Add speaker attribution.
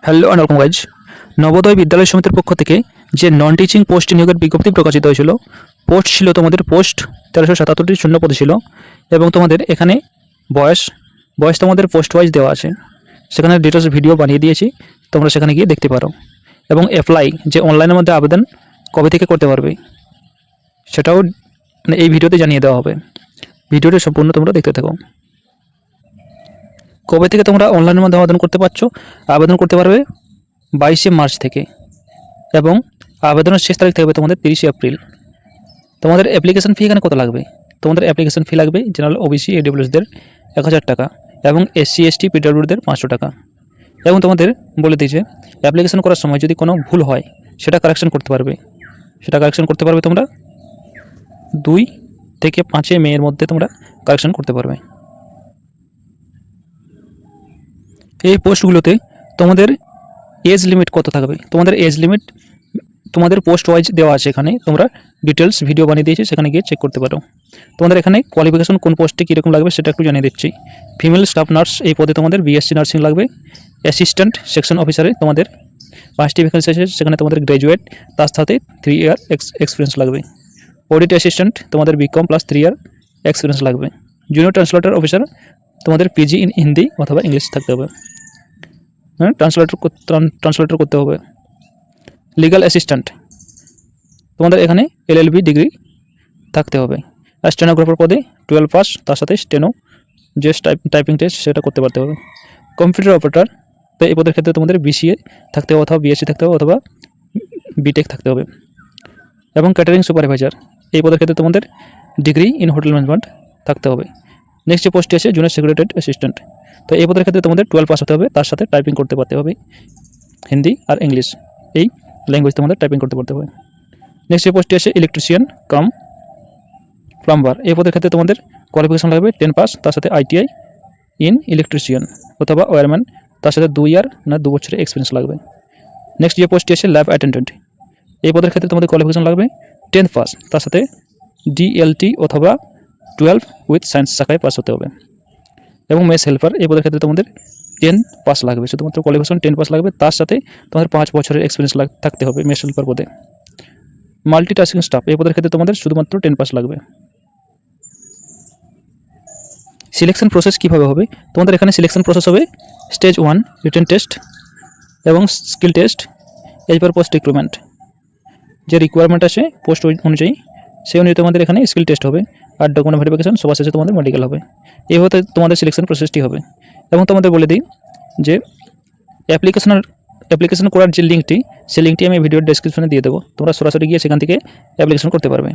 Speaker 1: Hello and welcome guys. Navodaya বিদ্যালয় সমিতির পক্ষ থেকে যে নন টিচিং পোস্ট নিয়োগের বিজ্ঞপ্তি প্রকাশিত হয়েছিল, পোস্ট ছিল তোমাদের পোস্ট 1377টি শূন্যপদ ছিল এবং তোমাদের এখানে বয়স তোমাদের পোস্ট ওয়াইজ দেওয়া আছে। সেখানে ডিটেলস ভিডিও বানিয়ে দিয়েছি, তোমরা সেখানে গিয়ে দেখতে পারো। এবং অ্যাপ্লাই যে অনলাইনের মধ্যে আবেদন কবে থেকে করতে পারবে সেটাও এই ভিডিওতে জানিয়ে দেওয়া হবে। ভিডিওটি সম্পূর্ণ তোমরা দেখতে থাকো। কবে থেকে তোমরা অনলাইনের মধ্যে আবেদন করতে পারবে 22শে মার্চ থেকে, এবং আবেদনের শেষ তারিখ থাকবে তোমাদের 30শে এপ্রিল। তোমাদের অ্যাপ্লিকেশন ফি এখানে কত লাগবে? তোমাদের অ্যাপ্লিকেশন ফি লাগবে জেনারেল ওবিসি এডব্লিউএসদের 1000 টাকা এবং এসসি এসটি পিডব্লিউডিদের 500 টাকা। এবং তোমাদের বলে দিয়েছে অ্যাপ্লিকেশন করার সময় যদি কোনো ভুল হয় সেটা কারেকশন করতে পারবে তোমরা 2 থেকে 5 মের মধ্যে তোমরা কারেকশন করতে পারবে। এই পোস্টগুলোতে তোমাদের এজ লিমিট কত থাকবে? তোমাদের এজ লিমিট তোমাদের পোস্ট ওয়াইজ দেওয়া আছে, এখানে তোমরা ডিটেলস ভিডিও বানিয়ে দিয়েছি, সেখানে গিয়ে চেক করতে পারো। তোমাদের এখানে কোয়ালিফিকেশন কোন পোস্টে কীরকম লাগবে সেটা একটু জানিয়ে দিচ্ছি। ফিমেল স্টাফ নার্স এই পদে তোমাদের বিএসসি নার্সিং লাগবে। অ্যাসিস্ট্যান্ট সেকশন অফিসারে তোমাদের 5টি ভ্যাকেন্সি আছে, সেখানে তোমাদের গ্র্যাজুয়েট তার সাথে 3 ইয়ার এক্সপিরিয়েন্স লাগবে। অডিট অ্যাসিস্ট্যান্ট তোমাদের বিকম প্লাস 3 ইয়ার এক্সপিরিয়েন্স লাগবে। জুনিয়র ট্রান্সলেটর অফিসার তোমাদের পিজি ইন হিন্দি অথবা ইংলিশ থাকতে হবে, ট্রান্সলেটর করতে হবে। লিগ্যাল অ্যাসিস্ট্যান্ট তোমাদের এখানে এলএলবি ডিগ্রি থাকতে হবে। আর স্টেনোগ্রাফার পদে 12 পাস, তার সাথে স্টেনো যে টাইপিং টেস্ট সেটা করতে পারতে হবে। কম্পিউটার অপারেটর তো এই পদের ক্ষেত্রে তোমাদের বিসিএ থাকতে হবে অথবা বিএসসি থাকতে হবে অথবা বিটেক থাকতে হবে। এবং ক্যাটারিং সুপারভাইজার এই পদের ক্ষেত্রে তোমাদের ডিগ্রি ইন হোটেল ম্যানেজমেন্ট থাকতে হবে। নেক্সট যে পোস্টটি আছে জুনিয়র সেক্রেটারি অ্যাসিস্ট্যান্ট, তো এই পদের ক্ষেত্রে তোমাদের 12 পাস হতে হবে, তার সাথে টাইপিং করতে পারতে হবে, হিন্দি আর ইংলিশ এই ল্যাঙ্গুয়েজ তোমাদের টাইপিং করতে পারতে হবে। নেক্সট যে পোস্টটি আছে ইলেকট্রিশিয়ান কাম প্লাম্বার, এই পদের ক্ষেত্রে তোমাদের কোয়ালিফিকেশন লাগবে 10 পাস, তার সাথে আইটিআই ইন ইলেকট্রিশিয়ান অথবা ওয়্যারম্যান, তার সাথে 2 ইয়ার না 2 বছরের এক্সপিরিয়েন্স লাগবে। নেক্সট যে পোস্টটি আছে ল্যাব অ্যাটেন্ডেন্ট, এই পদের ক্ষেত্রে তোমাদের কোয়ালিফিকেশন লাগবে 10 পাস, তার সাথে ডিএলটি অথবা 12 উইথ সায়েন্স শাখায় পাস হতে হবে। এবং মেস হেল্পার এই পদের ক্ষেত্রে তোমাদের 10 পাস লাগবে, শুধুমাত্র কোয়ালিফিকেশন 10 পাস লাগবে, তার সাথে তোমাদের 5 বছরের এক্সপিরিয়েন্স থাকতে হবে মেস হেল্পার পদে। মাল্টিটাস্কিং স্টাফ এই পদের ক্ষেত্রে তোমাদের শুধুমাত্র 10 পাস লাগবে। সিলেকশন প্রসেস কীভাবে হবে? তোমাদের এখানে সিলেকশন প্রসেস হবে স্টেজ 1 রিটেন টেস্ট এবং স্কিল টেস্ট, এরপর পোস্ট রিক্রুটমেন্ট যে রিকোয়ারমেন্ট আছে পোস্ট অনুযায়ী সেই অনুযায়ী তোমাদের এখানে স্কিল টেস্ট হবে, আর ডকুমেন্ট ভেরিফিকেশন সবার শেষে তোমাদের মেডিকেল হবে। এইভাবে তোমাদের সিলেকশন প্রসেসটি হবে। এবং তোমাদের বলে দিই যে অ্যাপ্লিকেশন করার যে লিঙ্কটি, সেই লিঙ্কটি আমি ভিডিওর ডেসক্রিপশনে দিয়ে দেবো, তোমরা সরাসরি গিয়ে সেখান থেকে অ্যাপ্লিকেশন করতে পারবে।